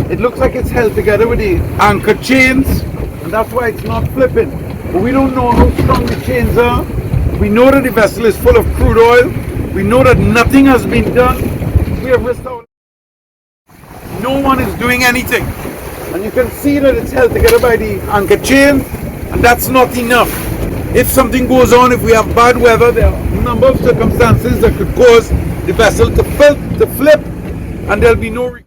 It looks like it's held together with the anchor chains, and that's why it's not flipping. But we don't know how strong the chains are. We know that the vessel is full of crude oil. We know that nothing has been done. We have risked our... No one is doing anything. And you can see that it's held together by the anchor chain, and that's not enough. If something goes on, if we have bad weather, there are a number of circumstances that could cause the vessel to flip, and there'll be no...